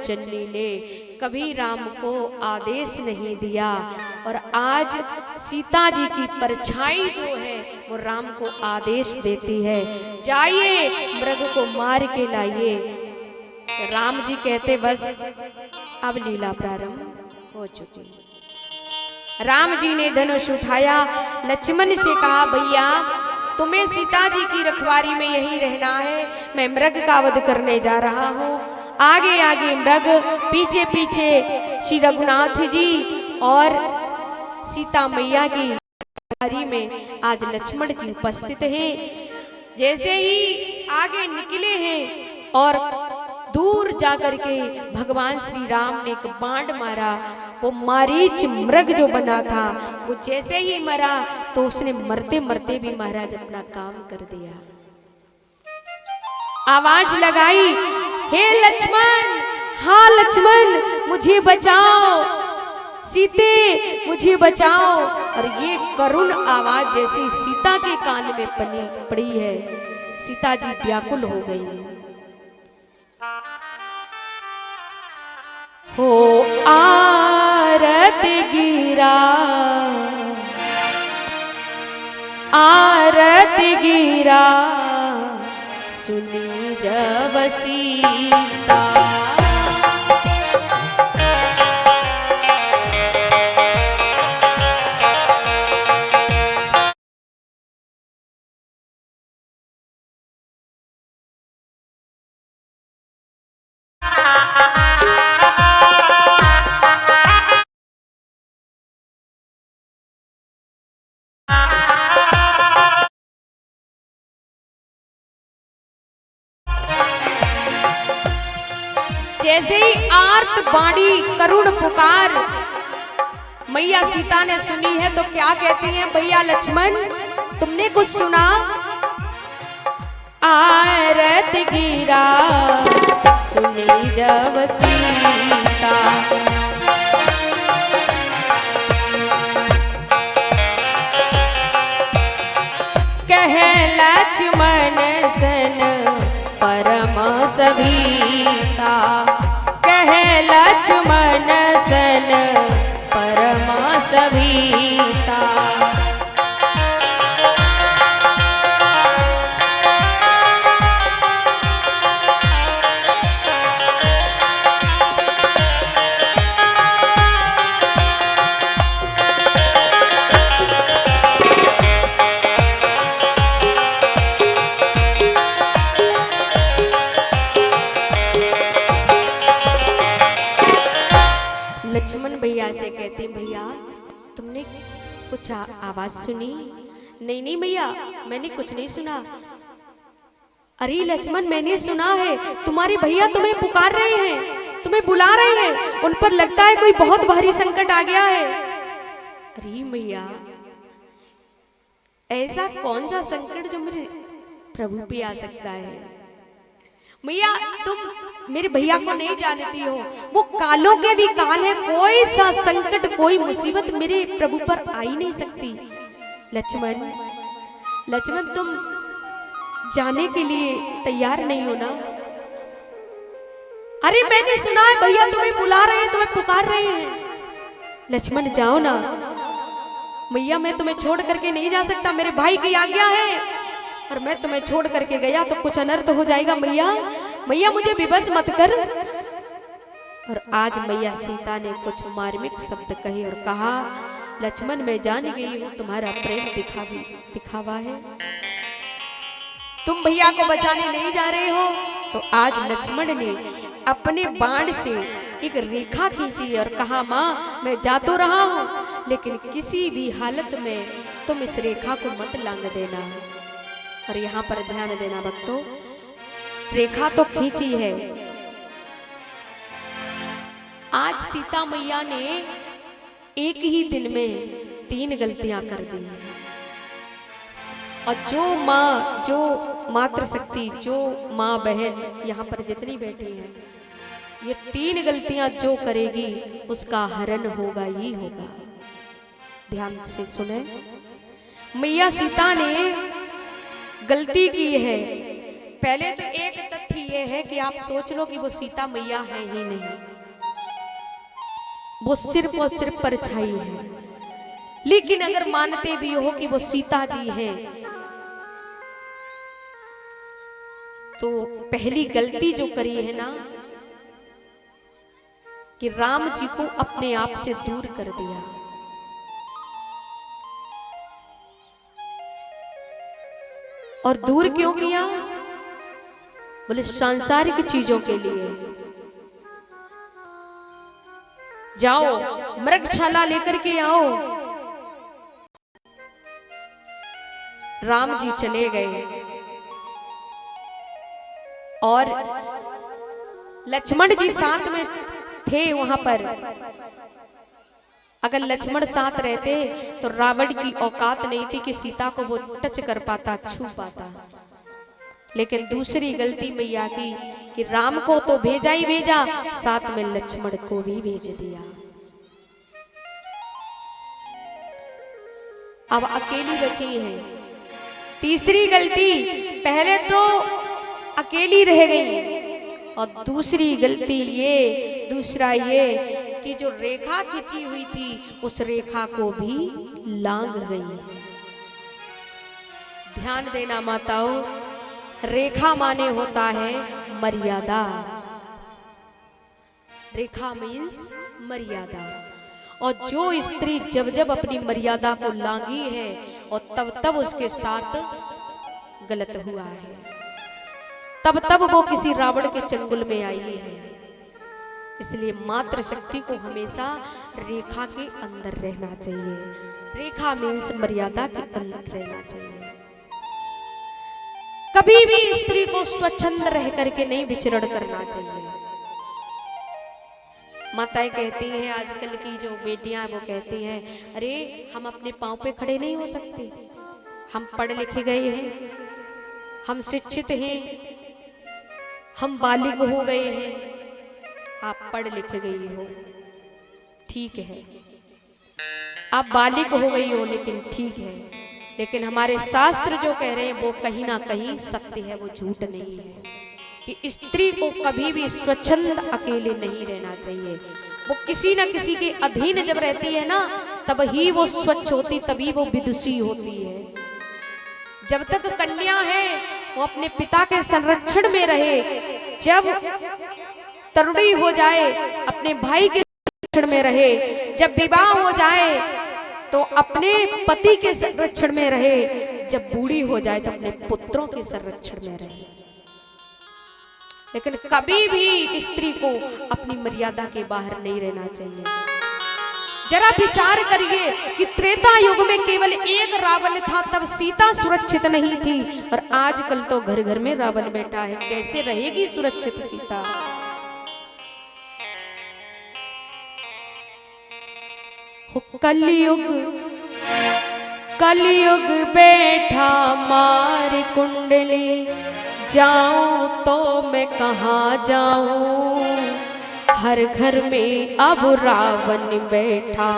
जननी ने कभी राम को आदेश नहीं दिया, और आज सीता जी की परछाई जो है वो राम को आदेश देती है, जाइए मृग को मार के लाइए। राम जी कहते बस अब लीला प्रारंभ हो चुकी। राम जी ने धनुष उठाया, लक्ष्मण से कहा भैया तुम्हें सीता जी की रखवारी में यही रहना है, मैं मृग का वध करने जा रहा हूँ। आगे आगे मृग, पीछे पीछे श्री रघुनाथ जी और सीता मैया की रखवारी में आज लक्ष्मण जी उपस्थित हैं। जैसे ही आगे निकले हैं और दूर जाकर के भगवान श्री राम ने एक बाण मारा, वो मारीच मृग जो बना था वो जैसे ही मरा तो उसने मरते मरते भी महाराज अपना काम कर दिया। आवाज लगाई, हे लक्ष्मण, हाँ लक्ष्मण मुझे बचाओ, सीते मुझे बचाओ। और ये करुण आवाज जैसी सीता के कान में पड़ी है, सीता जी व्याकुल हो गई। हो आरत गिरा, आरत गिरा, सुनी जब सीता। जैसे ही आर्त बाणी करुण पुकार मैया सीता ने सुनी है तो क्या कहती हैं, भैया लक्ष्मण तुमने कुछ सुना? आरत गिरा सुनी जब सीता, कह लक्ष्मण सन परम सभीता, कह लक्ष्मण सन परम सभीता। लक्ष्मण भैया से कहते भैया तुमने कुछ आवाज सुनी? नहीं नहीं भैया मैंने कुछ नहीं सुना। अरे लक्ष्मण मैंने सुना है, तुम्हारे भैया तुम्हें पुकार रहे हैं, तुम्हें बुला रहे हैं, उन पर लगता है कोई बहुत भारी संकट आ गया है। अरे भैया ऐसा कौन सा संकट जो मेरे प्रभु पे आ सकता है? मैया तुम मेरे भैया को नहीं जानती हो, वो कालों के भी काल है, कोई सा संकट कोई मुसीबत मेरे प्रभु पर आ ही नहीं सकती। लक्ष्मण लक्ष्मण तुम जाने के लिए तैयार नहीं हो ना? अरे मैंने सुना है भैया तुम्हें बुला रहे हैं, तुम्हें पुकार रहे हैं। लक्ष्मण जाओ ना, मैया मैं तुम्हें छोड़ करके नहीं जा सकता, मेरे भाई की आज्ञा है, और मैं तुम्हें छोड़ करके गया तो कुछ अनर्थ हो जाएगा। मैया मैया मुझे विवश मत कर। और आज मैया सीता ने कुछ मार्मिक शब्द कहे और कहा, लक्ष्मण मैं जान गई हूं तुम्हारा प्रेम दिखावा है, तुम भैया को बचाने नहीं जा रहे हो। तो आज लक्ष्मण ने अपने बाण से एक रेखा खींची और कहा, माँ मैं जा तो रहा हूं लेकिन किसी भी हालत में तुम इस रेखा को मत लांग देना। और यहाँ पर ध्यान देना भक्तों, रेखा तो खींची है। आज सीता मैया ने एक ही दिन में 3 गलतियां कर दी, और जो मातृशक्ति, जो माँ बहन यहाँ पर जितनी बैठी हैं, ये 3 गलतियां जो करेगी उसका हरण होगा ही होगा। ध्यान से सुने, मैया सीता ने गलती की है, पहले तो एक तथ्य ये है कि आप सोच लो कि वो सीता मैया है ही नहीं, वो सिर्फ और सिर्फ परछाई है। लेकिन अगर मानते भी हो कि वो सीता जी हैं, तो पहली गलती जो करी है ना कि राम जी को अपने आप से दूर कर दिया। और दूर क्यों किया? बोले सांसारिक चीजों के लिए। जाओ मृगशाला लेकर के आओ। राम जी चले गए और लक्ष्मण जी साथ में थे वहां पर। अगर लक्ष्मण साथ रहते तो रावण की औकात नहीं थी कि सीता को वो टच कर पाता, छू पाता। लेकिन दूसरी गलती मैया की कि राम को तो भेजा ही भेजा, साथ में लक्ष्मण को भी भेज दिया। अब अकेली बची है। तीसरी गलती, पहले तो अकेली रह गई और दूसरी गलती ये, दूसरा ये कि जो रेखा खींची हुई थी उस रेखा को भी लांघ गई। ध्यान देना माताओं, रेखा माने होता है मर्यादा। रेखा मीन्स मर्यादा। और जो स्त्री जब जब अपनी मर्यादा को लांघी है और तब तब उसके साथ गलत हुआ है, तब तब वो किसी रावण के चंगुल में आई है। इसलिए मातृ शक्ति को हमेशा रेखा के अंदर रहना चाहिए। रेखा मीन्स मर्यादा के अंदर रहना चाहिए। कभी भी स्त्री को स्वच्छंद रह करके नहीं विचरण करना चाहिए। माताएं कहती हैं, आजकल की जो बेटियां वो कहती हैं, अरे हम अपने पांव पे खड़े नहीं हो सकते, हम पढ़ लिखे गए हैं, हम शिक्षित हैं, हम बालिग हो गए हैं। आप पढ़ लिख गई हो, ठीक है, आप बालिग हो गई हो, लेकिन ठीक है, लेकिन हमारे शास्त्र जो कह रहे हैं वो कहीं ना कहीं सत्य है, वो झूठ नहीं है कि स्त्री को कभी भी स्वच्छंद अकेले नहीं रहना चाहिए। वो किसी न किसी के अधीन जब रहती है ना, तब ही वो स्वच्छ होती, तभी वो विदुषी होती है। जब तक कन्या है वो अपने पिता के संरक्षण में रहे, जब तरुणी हो जाए अपने भाई के संरक्षण में रहे, जब विवाह हो जाए तो अपने पति के संरक्षण में रहे, जब बूढ़ी हो जाए तो अपने पुत्रों के संरक्षण में रहे। लेकिन कभी भी स्त्री को अपनी मर्यादा के बाहर नहीं रहना चाहिए। जरा विचार करिए कि त्रेता युग में केवल एक रावण था, तब सीता सुरक्षित नहीं थी, और आजकल तो घर घर में रावण बैठा है। कैसे रहेगी सुरक्षित सीता? कलयुग बैठा मारी कुंडली, जाऊं तो मैं कहाँ जाऊं, हर घर में अब रावण बैठा,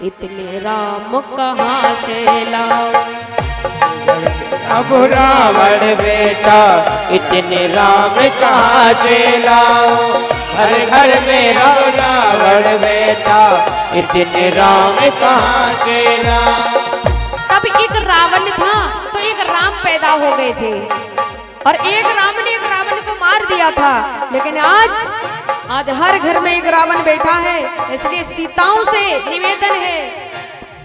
इतने राम कहाँ से लाऊं। अब रावण बेटा इतने राम कहाँ से लाऊं, हर घर में रावण बेटा इतने राम कहाँ से लाऊं। तब एक रावण था तो एक राम पैदा हो गए थे, और एक राम ने एक रावण को मार दिया था। लेकिन आज हर घर में एक रावण बैठा है। इसलिए सीताओं से निवेदन है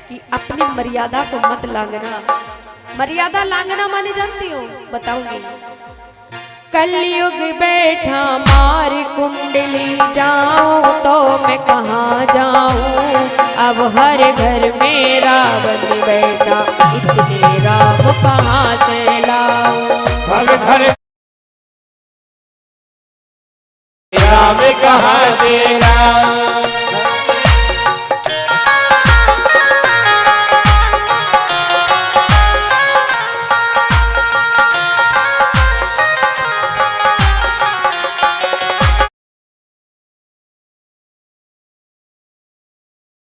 कि अपनी मर्यादा को मत लांघना। मर्यादा लांघना माने जानती हो? बताऊंगी। कलयुग बैठा मार कुंडली, जाऊं तो मैं कहाँ जाऊं, अब हर घर में रावण बैठा, इतने राम कहाँ से लाऊं। हर घर राम कहाँ से लाऊं।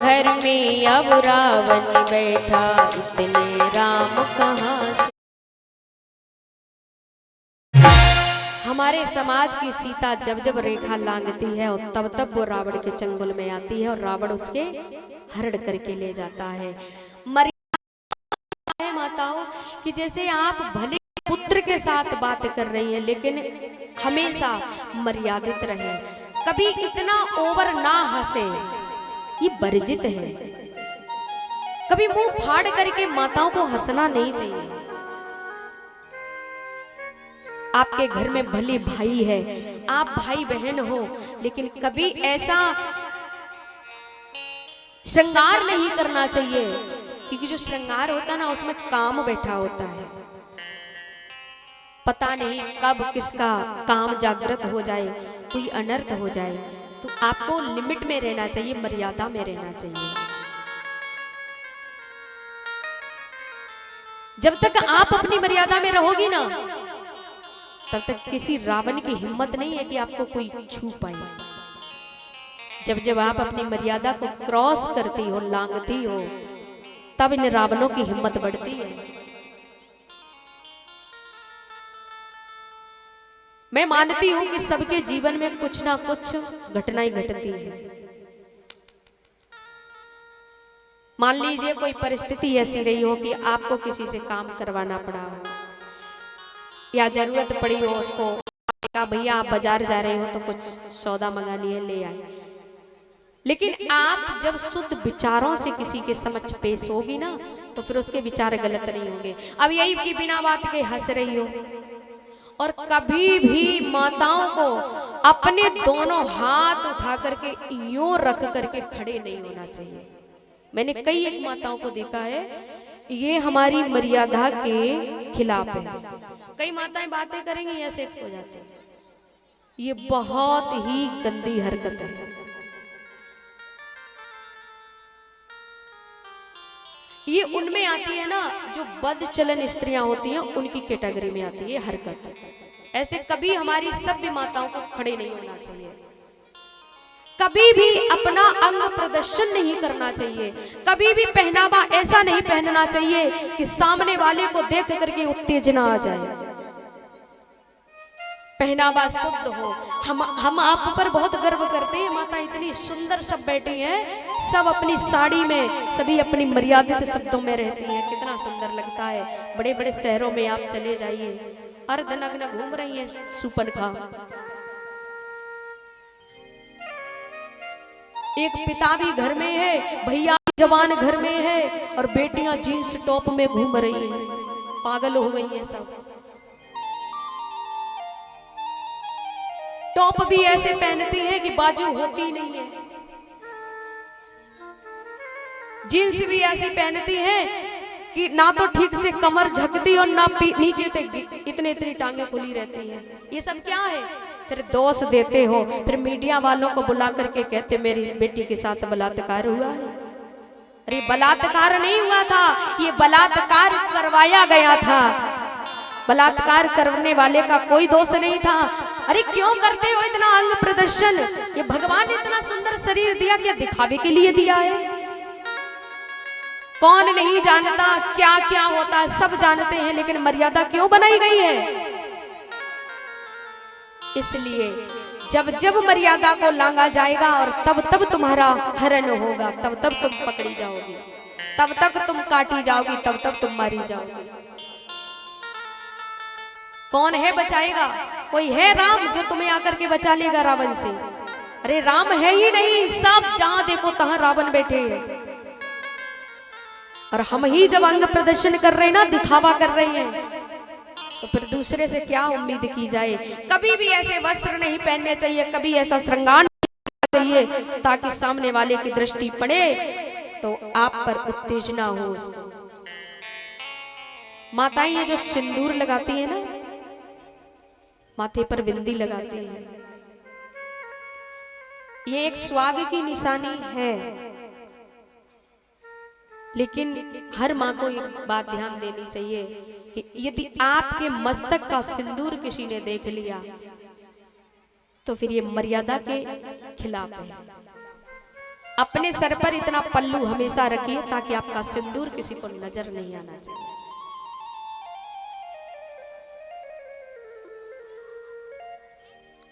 घर में अब रावण बैठा, इतने राम कहाँ से हमारे समाज की सीता जब जब रेखा लांघती है और तब तब वो रावण के चंगुल में आती है और रावण उसके हरण करके ले जाता है। मर्यादा है माताओं कि जैसे आप भले पुत्र के साथ बात कर रही हैं लेकिन हमेशा मर्यादित रहे, कभी इतना ओवर ना हंसे, ये वर्जित है। कभी मुंह फाड़ करके माताओं को हंसना नहीं चाहिए। आपके घर में भले भाई है, आप भाई बहन हो, लेकिन कभी ऐसा श्रृंगार नहीं करना चाहिए, क्योंकि जो श्रृंगार होता है ना उसमें काम बैठा होता है। पता नहीं कब किसका काम जागृत हो जाए, कोई अनर्थ हो जाए, तो आपको लिमिट में रहना चाहिए, मर्यादा में रहना चाहिए। जब तक आप अपनी मर्यादा में रहोगी ना, तब तक किसी रावण की हिम्मत नहीं है कि आपको कोई छू पाए। जब जब आप अपनी मर्यादा को क्रॉस करती हो, लांघती हो, तब इन रावणों की हिम्मत बढ़ती है। मैं मानती हूं कि सबके जीवन में कुछ ना कुछ घटनाएं घटती है। मान लीजिए कोई परिस्थिति ऐसी रही हो कि आपको किसी से काम करवाना पड़ा हो, या जरूरत पड़ी हो उसको, कहा भैया आप बाजार जा रहे हो तो कुछ सौदा मंगानी है, ले आए। लेकिन आप जब शुद्ध विचारों से किसी के समक्ष पेश होगी ना, तो फिर उसके विचार गलत नहीं होंगे। अब यही कि बिना बात के हंस रही हो, और कभी भी माताओं को अपने दोनों हाथ उठा करके यूं रख करके खड़े नहीं होना चाहिए। मैंने कई एक माताओं को देखा है, ये हमारी मर्यादा के खिलाफ है। कई माताएं बातें करेंगी ऐसे हो जाते हैं, ये बहुत ही गंदी हरकत है। ये उनमें आती है ना जो बदचलन स्त्रियां होती हैं, उनकी कैटेगरी में आती है हरकत। ऐसे कभी हमारी सभ्य माताओं को खड़े नहीं होना चाहिए, कभी भी अपना अंग प्रदर्शन नहीं करना चाहिए, कभी भी पहनावा ऐसा नहीं पहनना चाहिए कि सामने वाले को देख करके उत्तेजना आ जाए। पहनावा शुद्ध हो। हम आप पर बहुत गर्व करते हैं, माता इतनी सुंदर सब बैठी हैं, सब अपनी साड़ी में, सभी अपनी मर्यादित शब्दों में रहती हैं, कितना सुंदर लगता है। बड़े बड़े शहरों में आप चले जाइए, अर्धनग्न घूम रही हैं सुपनखा। एक पिता भी घर में है, भैया जवान घर में है, और बेटियां जींस टॉप में घूम रही हैं, पागल हो गई हैं सब। टॉप भी ऐसे पहनती है कि बाजू होती नहीं है, जींस भी ऐसी पहनती है कि ना तो ठीक से कमर झकती और ना नीचे तक इतनी टांगे खुली रहती हैं। ये सब क्या है? फिर दोष देते हो, फिर मीडिया वालों को बुला करके कहते मेरी बेटी के साथ बलात्कार हुआ है। अरे बलात्कार नहीं हुआ था, ये बलात्कार करवाया गया था, बलात्कार करने वाले का कोई दोष नहीं था। अरे क्यों करते हो इतना अंग प्रदर्शन? ये भगवान ने इतना सुंदर शरीर दिया, क्या दिखावे के लिए दिया है? कौन नहीं जानता क्या क्या होता है, सब जानते हैं, लेकिन मर्यादा क्यों बनाई गई है? इसलिए जब जब मर्यादा को लांघा जाएगा और तब तब तुम्हारा हरण होगा, तब तब तुम पकड़ी जाओगी, तब तक तुम काटी जाओगी, तब तब तुम मारी जाओगी। कौन है बचाएगा? कोई है राम जो तुम्हें आकर के बचा लेगा रावण से? अरे राम है ही नहीं, सब जहां देखो तहां रावण बैठे हैं। और हम ही जब अंग प्रदर्शन कर रहे हैं ना, दिखावा कर रहे हैं, तो फिर दूसरे से क्या उम्मीद की जाए? कभी भी ऐसे वस्त्र नहीं पहनने चाहिए, कभी ऐसा श्रृंगार नहीं करना चाहिए ताकि सामने वाले की दृष्टि पड़े तो आप पर उत्तेजना हो। माताएं ये जो सिंदूर लगाती है ना, माथे पर बिंदी लगाती है, ये एक स्वाग की निशानी है। लेकिन हर माँ को एक बात ध्यान देनी चाहिए कि यदि आपके मस्तक का सिंदूर किसी ने देख लिया तो फिर ये मर्यादा के खिलाफ है। अपने सर पर इतना पल्लू हमेशा रखिए ताकि आपका सिंदूर किसी को नजर नहीं आना चाहिए।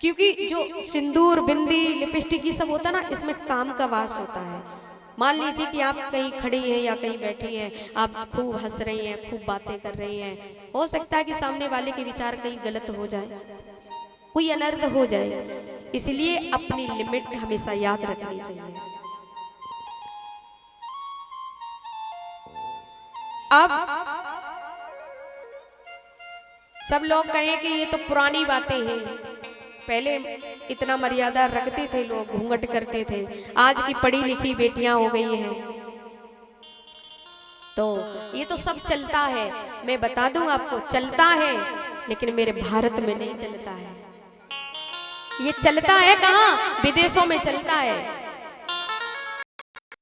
क्योंकि जो सिंदूर, बिंदी, लिपस्टिक ये सब होता है ना, इसमें काम का वास होता है। मान लीजिए कि आप कहीं खड़ी हैं या कहीं बैठी हैं, आप खूब हंस रही हैं, खूब बातें कर रही हैं, हो सकता है कि सामने वाले के विचार कहीं गलत हो जाए, कोई अनर्थ हो जाए, इसलिए अपनी लिमिट हमेशा याद रखनी चाहिए। अब सब लोग कहें कि ये तो पुरानी बातें हैं, पहले इतना मर्यादा रखते थे लोग, घूंघट करते थे, आज की पढ़ी लिखी बेटियां हो गई हैं, तो ये तो सब चलता है। मैं बता दूं आपको, चलता है, लेकिन मेरे भारत में नहीं चलता है। ये चलता है कहाँ? विदेशों में चलता है।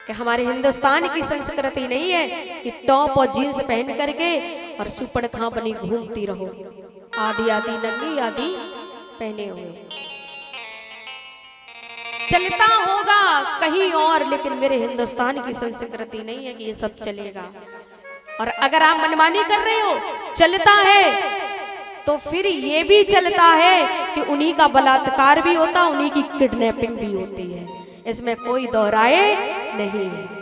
कि हमारे हिंदुस्तान की संस्कृति नहीं है कि टॉप और जीन्स पहन करके और सुपड़ खां बनी घूमती रहो, आधी आधी नंगी, आधी पहने हुए। चलता होगा कहीं और, लेकिन मेरे हिंदुस्तान की संस्कृति नहीं है कि ये सब चलेगा। और अगर आप मनमानी कर रहे हो, चलता है, तो फिर ये भी चलता है कि उन्हीं का बलात्कार भी होता, उन्हीं की किडनैपिंग भी होती है, इसमें कोई दोहराए नहीं है।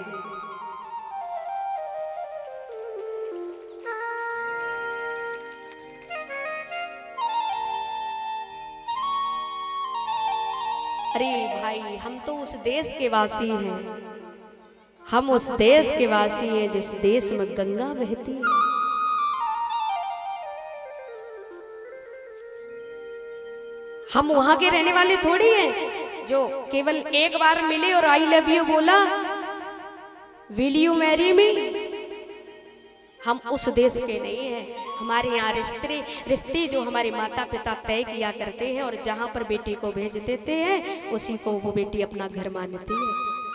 अरे भाई, हम तो उस देश के वासी हैं, हम उस देश के वासी हैं जिस देश में गंगा बहती है। हम वहां के रहने वाले थोड़ी हैं जो केवल एक बार मिले और आई लव यू बोला, विल यू मैरी मी। हम उस देश के नहीं हैं। हमारे यहाँ रिश्ते जो हमारे माता पिता तय किया करते हैं और जहाँ पर बेटी को भेज देते हैं, उसी को वो बेटी अपना घर मानती है।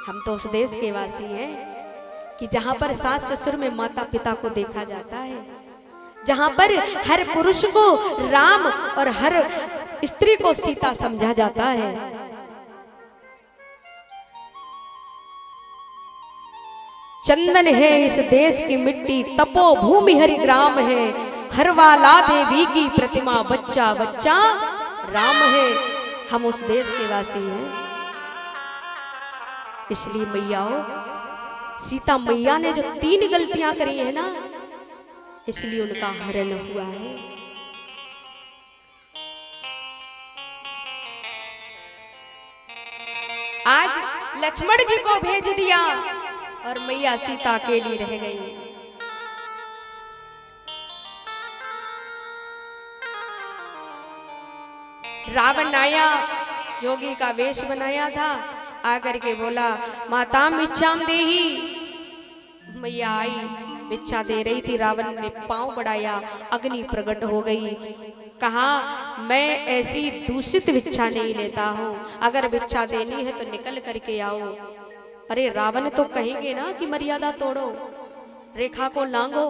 हम तो उस देश के वासी हैं कि जहाँ पर सास ससुर में माता पिता को देखा जाता है, जहाँ पर हर पुरुष को राम और हर स्त्री को सीता समझा जाता है। चंदन है इस देश की मिट्टी, तपोभूमि हरिग्राम है, हर वाला देवी की प्रतिमा, बच्चा बच्चा राम है। हम उस देश के वासी हैं। इसलिए मैयाओ, सीता मैया ने जो 3 गलतियां करी है ना, इसलिए उनका हरण हुआ है। आज लक्ष्मण जी को भेज दिया और मैया सीता अकेली रह गई। रावण आया, जोगी का वेश बनाया था, आकर के बोला माताम भिक्षाम देही। मैया आई, भिक्षा दे रही थी, रावण ने पांव बढ़ाया, अग्नि प्रकट हो गई। कहा मैं ऐसी दूषित भिक्षा नहीं लेता हूँ, अगर भिक्षा देनी है तो निकल करके आओ। अरे रावण तो कहेंगे ना कि मर्यादा तोड़ो, रेखा को लांघो।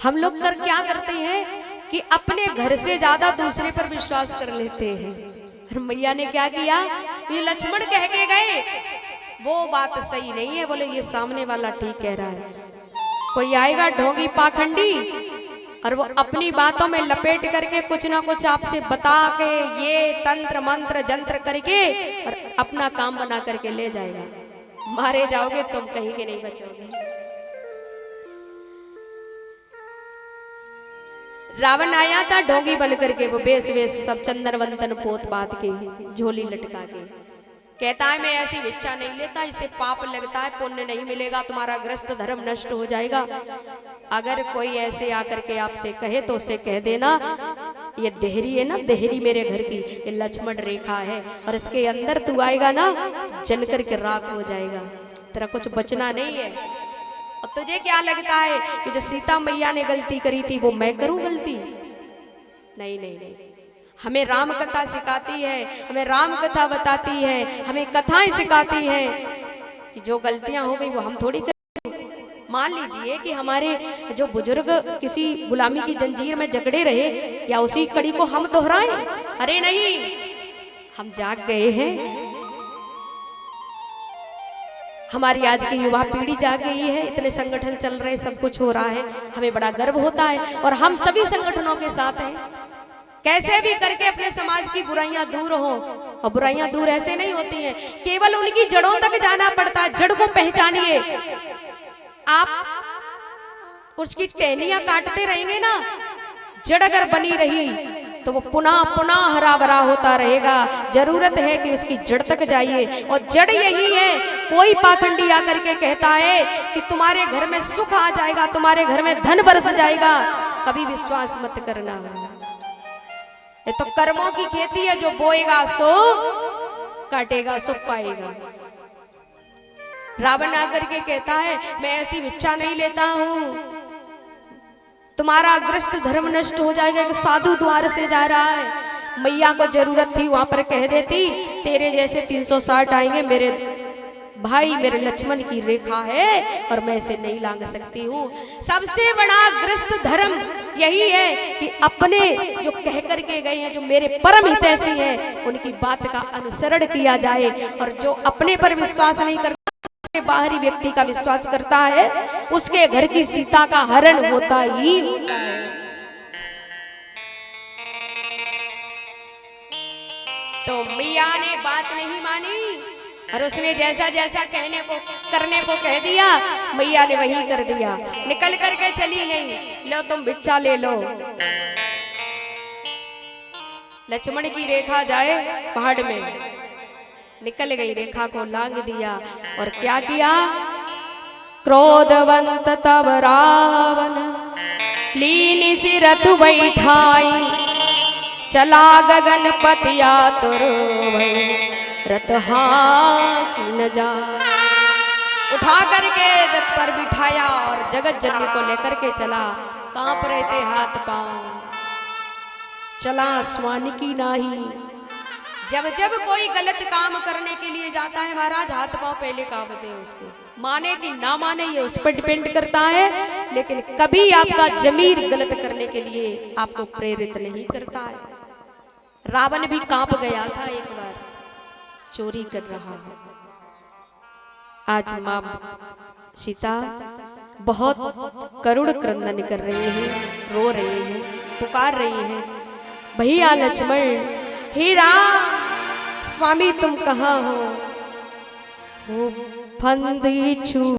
हम लोग क्या करते हैं कि अपने घर से ज्यादा दूसरे पर विश्वास कर लेते हैं। और मैया ने क्या किया, ये लक्ष्मण कह के गए, वो बात सही नहीं है, बोले ये सामने वाला ठीक कह रहा है। कोई आएगा ढोंगी पाखंडी और वो अपनी बातों में लपेट करके कुछ ना कुछ आपसे बता के, ये तंत्र मंत्र जंत्र करके और अपना काम बना करके ले जाएगा। मारे जाओगे तुम, कहीं के नहीं बचोगे। रावण आया था ढोंगी बन करके, वो बेस सब चंदन वंदन पोत बात के, झोली लटका के, कहता है मैं ऐसी भिक्षा नहीं लेता, इससे पाप लगता है, पुण्य नहीं मिलेगा, तुम्हारा ग्रस्त धर्म नष्ट हो जाएगा। अगर कोई ऐसे आकर के आपसे कहे तो उससे कह देना ये देहरी है ना, देहरी मेरे घर की, ये लक्ष्मण रेखा है, और इसके अंदर तू आएगा ना जल करके राख हो जाएगा, तेरा कुछ बचना नहीं है। और तुझे क्या लगता है कि जो सीता मैया ने गलती करी थी वो मैं करूं गलती? नहीं नहीं नहीं, हमें राम कथा सिखाती है, हमें राम कथा बताती है, हमें कथाएं सिखाती है कि जो गलतियां हो गई वो हम थोड़ी करें। मान लीजिए कि हमारे जो बुजुर्ग किसी गुलामी की जंजीर में जकड़े रहे, या उसी कड़ी को हम दोहराएं? अरे नहीं, हम जाग गए हैं। हमारी आज की युवा पीढ़ी जाग गई है, इतने संगठन चल रहे, सब कुछ हो रहा है, हमें बड़ा गर्व होता है और हम सभी संगठनों के साथ हैं। कैसे भी करके अपने समाज की बुराइयां दूर हो। और बुराइयां दूर ऐसे नहीं होती हैं, केवल उनकी जड़ों तक जाना पड़ता है। जड़ को पहचानिए। आप उसकी टहनियां काटते रहेंगे ना, जड़ अगर बनी रही तो वो पुनः पुनः हरा भरा होता रहेगा। जरूरत है कि उसकी जड़ तक जाइए, और जड़ यही है। कोई पाखंडी आकर के कहता है कि तुम्हारे घर में सुख आ जाएगा, तुम्हारे घर में धन बरस जाएगा, कभी विश्वास मत करना। ये तो कर्मों की खेती है, जो बोएगा सो काटेगा, सो पाएगा। रावण आकर के कहता है मैं ऐसी भिक्षा नहीं लेता हूं, तुम्हारा ग्रस्त धर्म नष्ट हो जाएगा कि साधु द्वार से जा रहा है। मैया को जरूरत थी वहां पर कह देती तेरे जैसे 360 आएंगे, मेरे भाई मेरे लक्ष्मण की रेखा है और मैं इसे नहीं लांग सकती हूँ। सबसे बड़ा ग्रस्त धर्म यही है कि अपने जो कह करके गए हैं, जो मेरे परम हितैषी हैं, उनकी बात का अनुसरण किया जाए। और जो अपने पर विश्वास नहीं करता, बाहरी व्यक्ति का विश्वास करता है, उसके घर की सीता का हरण होता ही होता है। तो मैया ने बात नहीं मानी और उसने जैसा जैसा कहने को करने को कह दिया, मैया ने वही कर दिया। निकल करके चली गई, लो तुम भिक्षा ले लो। लक्ष्मण की रेखा जाए पहाड़ में, निकल गई, रेखा को लांग दिया। और क्या किया? क्रोधवंत तब रावण लीन सी रथ बैठाई, चला गगन पति आतुर भई, रथ की न जा। उठा करके रथ पर बिठाया और जगत जननी को लेकर के चला। कांप रहे थे हाथ पांव, चला स्वानिकी नाही। जब जब कोई गलत काम करने के लिए जाता है महाराज, हाथ पांव पहले कांपते हैं उसके। माने कि ना माने ये उस पर डिपेंड करता है, लेकिन कभी आपका जमीर गलत करने के लिए आपको प्रेरित नहीं करता है। रावण भी कांप गया था एक बार, चोरी कर रहा है। आज मां सीता बहुत करुण क्रंदन कर रही हैं, रो रही हैं, पुकार रही हैं, भैया लक्ष्मण, हे राम, स्वामी तुम कहाँ हो? फंदी छू